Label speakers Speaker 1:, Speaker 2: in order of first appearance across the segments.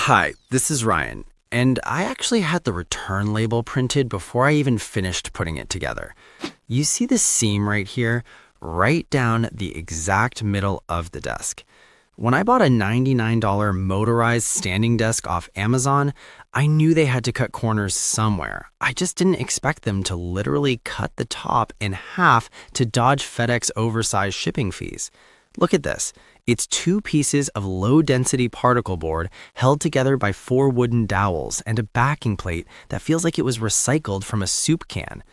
Speaker 1: Hi, this is Ryan, and I actually had the return label printed before I even finished putting it together. You see the seam right here, right down the exact middle of the desk. When I bought a $99 motorized standing desk off Amazon, I knew they had to cut corners somewhere. I just didn't expect them to literally cut the top in half to dodge FedEx oversized shipping fees. Look at this. It's two pieces of low-density particle board held together by four wooden dowels and a backing plate that feels like it was recycled from a soup can.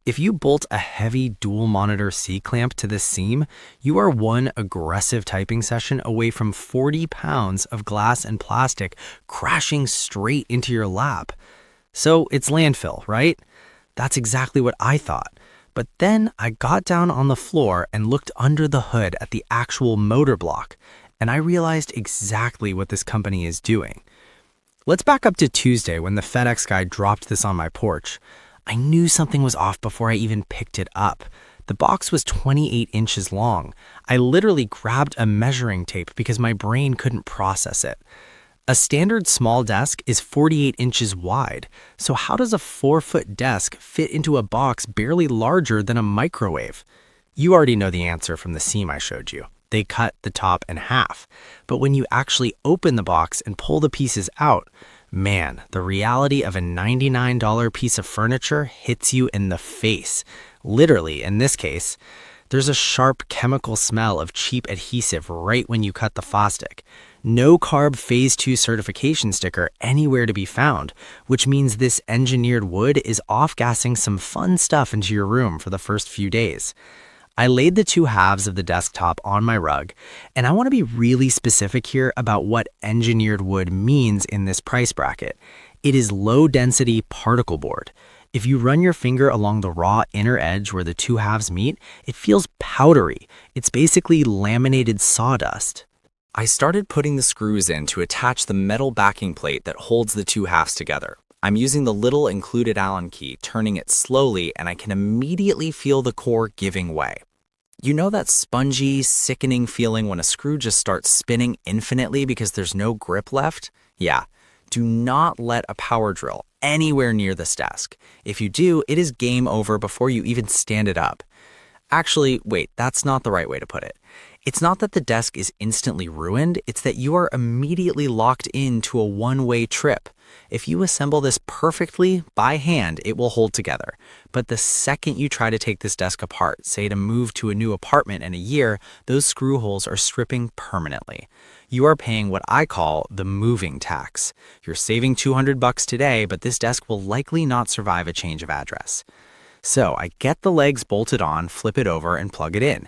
Speaker 1: If you bolt a heavy dual-monitor C-clamp to this seam, you are one aggressive typing session away from 40 pounds of glass and plastic crashing straight into your lap. So it's landfill, right? That's exactly what I thought. But then I got down on the floor and looked under the hood at the actual motor block, and I realized exactly what this company is doing. Let's back up to Tuesday when the FedEx guy dropped this on my porch. I knew something was off before I even picked it up. The box was 28 inches long. I literally grabbed a measuring tape because my brain couldn't process it. A standard small desk is 48 inches wide, so how does a 4-foot desk fit into a box barely larger than a microwave? You already know the answer from the seam I showed you. They cut the top in half. But when you actually open the box and pull the pieces out, man, the reality of a $99 piece of furniture hits you in the face. Literally, in this case, there's a sharp chemical smell of cheap adhesive right when you cut the plastic. No carb phase 2 certification sticker anywhere to be found, which means this engineered wood is off-gassing some fun stuff into your room for the first few days. I laid the two halves of the desktop on my rug, and I want to be really specific here about what engineered wood means in this price bracket. It is low-density particle board. If you run your finger along the raw inner edge where the two halves meet, it feels powdery. It's basically laminated sawdust. I started putting the screws in to attach the metal backing plate that holds the two halves together. I'm using the little included Allen key, turning it slowly, and I can immediately feel the core giving way. You know that spongy, sickening feeling when a screw just starts spinning infinitely because there's no grip left? Yeah. Do not let a power drill anywhere near this desk. If you do, it is game over before you even stand it up. Actually, wait, that's not the right way to put it. It's not that the desk is instantly ruined, it's that you are immediately locked into a one-way trip. If you assemble this perfectly by hand, it will hold together. But the second you try to take this desk apart, say to move to a new apartment in a year, those screw holes are stripping permanently. You are paying what I call the moving tax. You're saving $200 today, but this desk will likely not survive a change of address. So I get the legs bolted on, flip it over, and plug it in.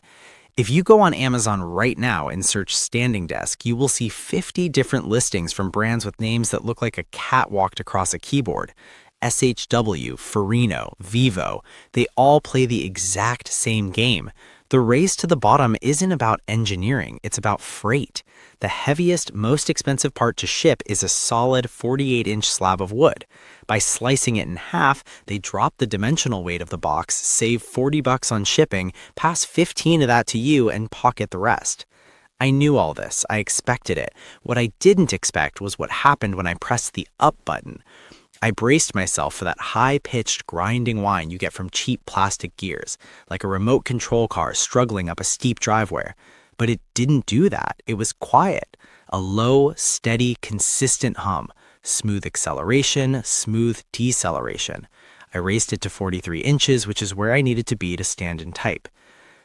Speaker 1: If you go on Amazon right now and search standing desk, you will see 50 different listings from brands with names that look like a cat walked across a keyboard. SHW, Farino, Vivo, they all play the exact same game. The race to the bottom isn't about engineering, it's about freight. The heaviest, most expensive part to ship is a solid 48-inch slab of wood. By slicing it in half, they drop the dimensional weight of the box, save $40 on shipping, pass 15 of that to you, and pocket the rest. I knew all this. I expected it. What I didn't expect was what happened when I pressed the up button. I braced myself for that high-pitched grinding whine you get from cheap plastic gears, like a remote control car struggling up a steep driveway. But it didn't do that. It was quiet. A low, steady, consistent hum. Smooth acceleration, smooth deceleration. I raised it to 43 inches, which is where I needed to be to stand and type.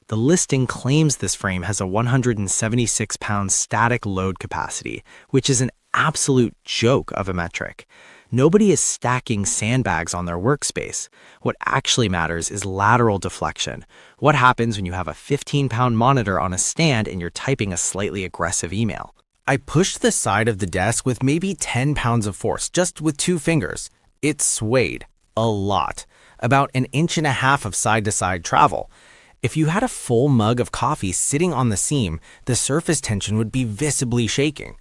Speaker 1: The listing claims this frame has a 176-pound static load capacity, which is an absolute joke of a metric. Nobody is stacking sandbags on their workspace. What actually matters is lateral deflection. What happens when you have a 15-pound monitor on a stand and you're typing a slightly aggressive email? I pushed the side of the desk with maybe 10 pounds of force, just with 2 fingers. It swayed. A lot. About 1.5 inches of side-to-side travel. If you had a full mug of coffee sitting on the seam, the surface tension would be visibly shaking.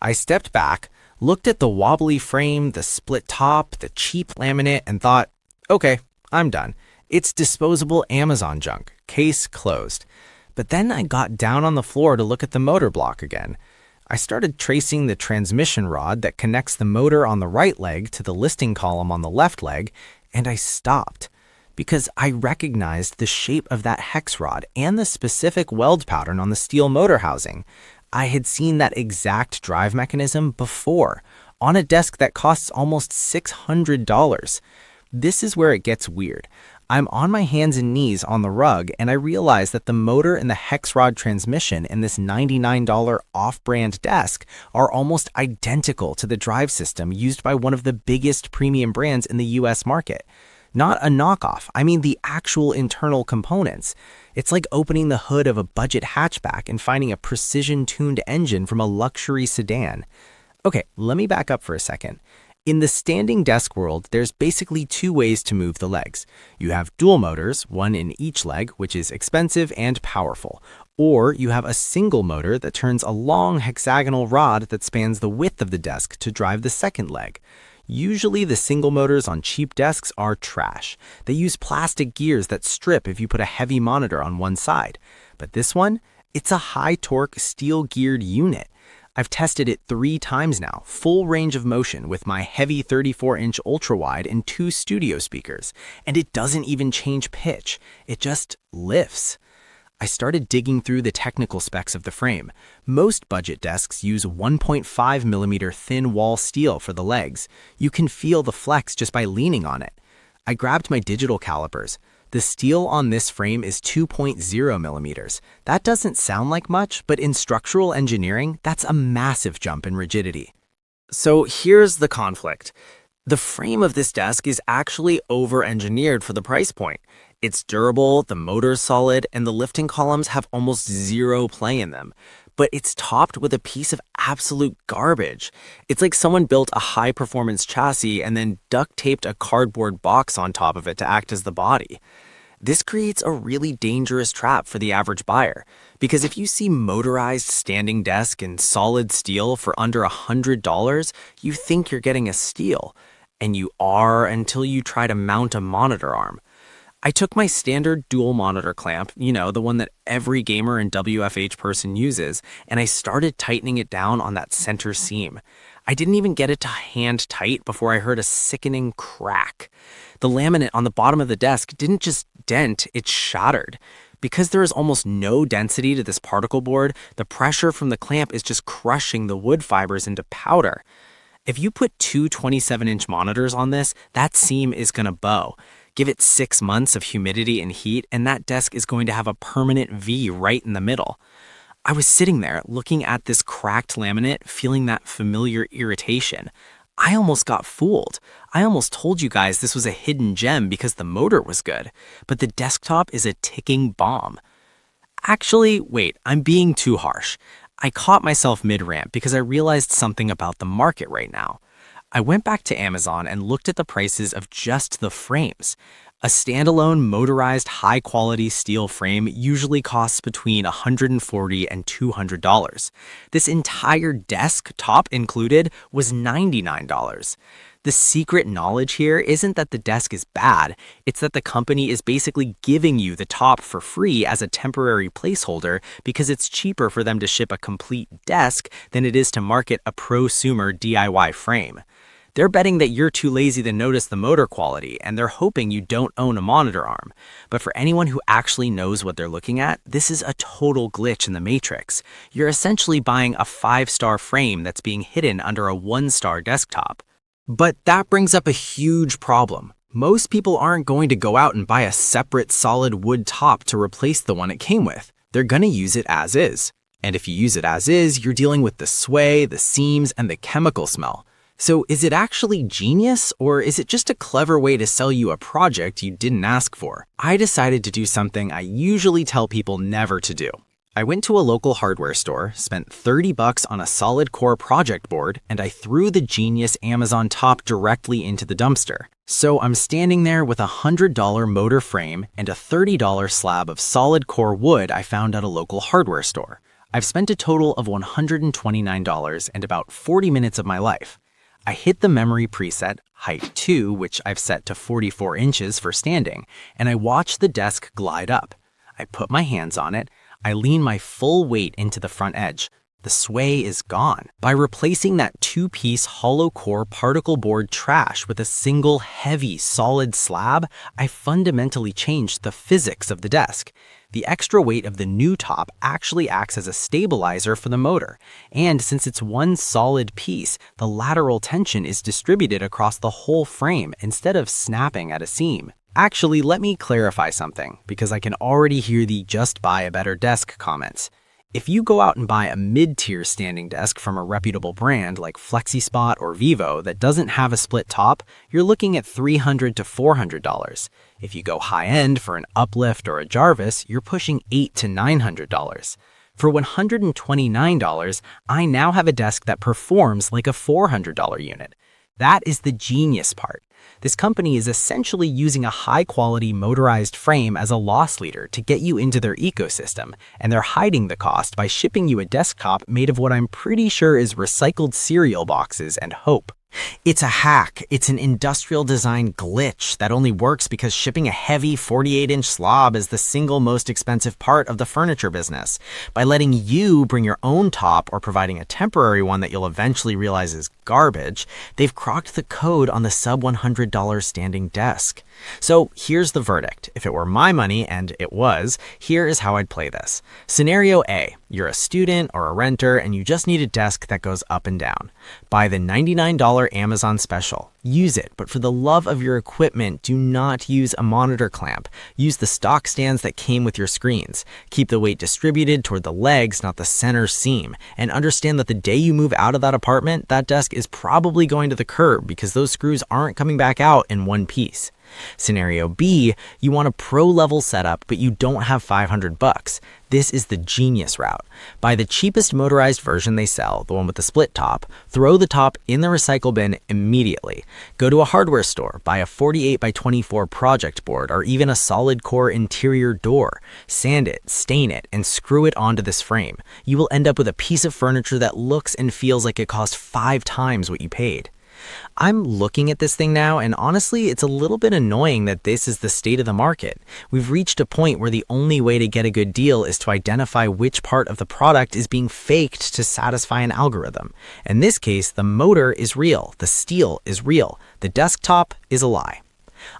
Speaker 1: I stepped back, looked at the wobbly frame, the split top, the cheap laminate, and thought, okay, I'm done. It's disposable Amazon junk. Case closed. But then I got down on the floor to look at the motor block again.
Speaker 2: I started tracing the transmission rod that connects the motor on the right leg to the listing column on the left leg, and I stopped because I recognized the shape of that hex rod and the specific weld pattern on the steel motor housing. I had seen that exact drive mechanism before on a desk that costs almost $600. This is where it gets weird. I'm on my hands and knees on the rug, and I realize that the motor and the hex rod transmission in this $99 off-brand desk are almost identical to the drive system used by one of the biggest premium brands in the US market. Not a knockoff, I mean the actual internal components. It's like opening the hood of a budget hatchback and finding a precision-tuned engine from a luxury sedan. Okay, let me back up for a second. In the standing desk world, there's basically two ways to move the legs. You have dual motors, one in each leg, which is expensive and powerful. Or you have a single motor that turns a long hexagonal rod that spans the width of the desk to drive the second leg. Usually the single motors on cheap desks are trash. They use plastic gears that strip if you put a heavy monitor on one side. But this one, it's a high-torque steel-geared unit. I've tested it 3 times now, full range of motion with my heavy 34-inch ultra-wide and 2 studio speakers, and it doesn't even change pitch. It just lifts. I started digging through the technical specs of the frame. Most budget desks use 1.5 millimeter thin wall steel for the legs. You can feel the flex just by leaning on it. I grabbed my digital calipers. The steel on this frame is 2.0 millimeters. That doesn't sound like much, but in structural engineering, that's a massive jump in rigidity. So here's the conflict. The frame of this desk is actually over-engineered for the price point. It's durable, the motor's solid, and the lifting columns have almost zero play in them. But it's topped with a piece of absolute garbage. It's like someone built a high-performance chassis and then duct-taped a cardboard box on top of it to act as the body. This creates a really dangerous trap for the average buyer, because if you see motorized standing desk in solid steel for under $100, you think you're getting a steal. And you are until you try to mount a monitor arm. I took my standard dual monitor clamp, the one that every gamer and WFH person uses, and I started tightening it down on that center seam. I didn't even get it to hand tight before I heard a sickening crack. The laminate on the bottom of the desk didn't just dent, it shattered. Because there is almost no density to this particle board, the pressure from the clamp is just crushing the wood fibers into powder. If you put 2 27-inch monitors on this, that seam is going to bow. Give it 6 months of humidity and heat, and that desk is going to have a permanent V right in the middle. I was sitting there looking at this cracked laminate, feeling that familiar irritation. I almost got fooled. I almost told you guys this was a hidden gem because the motor was good, but the desktop is a ticking bomb. Actually, wait, I'm being too harsh. I caught myself mid-rant because I realized something about the market right now. I went back to Amazon and looked at the prices of just the frames. A standalone motorized high-quality steel frame usually costs between $140 and $200. This entire desk, top included, was $99. The secret knowledge here isn't that the desk is bad, it's that the company is basically giving you the top for free as a temporary placeholder because it's cheaper for them to ship a complete desk than it is to market a prosumer DIY frame. They're betting that you're too lazy to notice the motor quality, and they're hoping you don't own a monitor arm. But for anyone who actually knows what they're looking at, this is a total glitch in the matrix. You're essentially buying a 5-star frame that's being hidden under a 1-star desktop. But that brings up a huge problem. Most people aren't going to go out and buy a separate solid wood top to replace the one it came with. They're going to use it as is. And if you use it as is, you're dealing with the sway, the seams, and the chemical smell. So is it actually genius, or is it just a clever way to sell you a project you didn't ask for? I decided to do something I usually tell people never to do. I went to a local hardware store, spent $30 on a solid core project board, and I threw the genius Amazon top directly into the dumpster. So I'm standing there with a $100 motor frame and a $30 slab of solid core wood I found at a local hardware store. I've spent a total of $129 and about 40 minutes of my life. I hit the memory preset, height 2, which I've set to 44 inches for standing, and I watch the desk glide up. I put my hands on it, I lean my full weight into the front edge. The sway is gone. By replacing that two-piece hollow-core particle board trash with a single heavy, solid slab, I fundamentally changed the physics of the desk. The extra weight of the new top actually acts as a stabilizer for the motor, and since it's one solid piece, the lateral tension is distributed across the whole frame instead of snapping at a seam. Actually, let me clarify something, because I can already hear the "just buy a better desk" comments. If you go out and buy a mid-tier standing desk from a reputable brand like FlexiSpot or Vivo that doesn't have a split top, you're looking at $300 to $400. If you go high-end for an Uplift or a Jarvis, you're pushing $800 to $900. For $129, I now have a desk that performs like a $400 unit. That is the genius part. This company is essentially using a high-quality motorized frame as a loss leader to get you into their ecosystem, and they're hiding the cost by shipping you a desktop made of what I'm pretty sure is recycled cereal boxes and hope. It's a hack. It's an industrial design glitch that only works because shipping a heavy 48-inch slob is the single most expensive part of the furniture business. By letting you bring your own top or providing a temporary one that you'll eventually realize is garbage, they've cracked the code on the sub $100 standing desk. So here's the verdict. If it were my money, and it was, here is how I'd play this. Scenario A, you're a student or a renter and you just need a desk that goes up and down. Buy the $99 Amazon special. Use it, but for the love of your equipment, do not use a monitor clamp. Use the stock stands that came with your screens. Keep the weight distributed toward the legs, not the center seam. And understand that the day you move out of that apartment, that desk is probably going to the curb because those screws aren't coming back out in one piece. Scenario B, you want a pro-level setup, but you don't have $500. This is the genius route. Buy the cheapest motorized version they sell, the one with the split top, throw the top in the recycle bin immediately. Go to a hardware store, buy a 48 by 24 project board or even a solid core interior door. Sand it, stain it, and screw it onto this frame. You will end up with a piece of furniture that looks and feels like it cost 5 times what you paid. I'm looking at this thing now, and honestly, it's a little bit annoying that this is the state of the market. We've reached a point where the only way to get a good deal is to identify which part of the product is being faked to satisfy an algorithm. In this case, the motor is real, the steel is real, the desktop is a lie.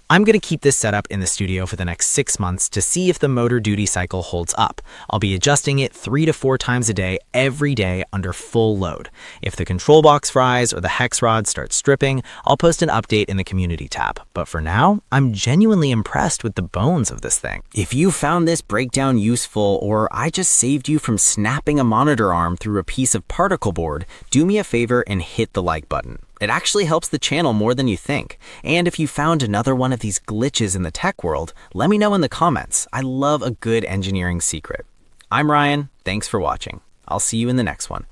Speaker 2: I'm going to keep this setup in the studio for the next 6 months to see if the motor duty cycle holds up. I'll be adjusting it 3 to 4 times a day, every day under full load. If the control box fries or the hex rod starts stripping, I'll post an update in the community tab. But for now, I'm genuinely impressed with the bones of this thing. If you found this breakdown useful, or I just saved you from snapping a monitor arm through a piece of particle board, do me a favor and hit the like button. It actually helps the channel more than you think. And if you found another one of these glitches in the tech world, let me know in the comments. I love a good engineering secret. I'm Ryan. Thanks for watching. I'll see you in the next one.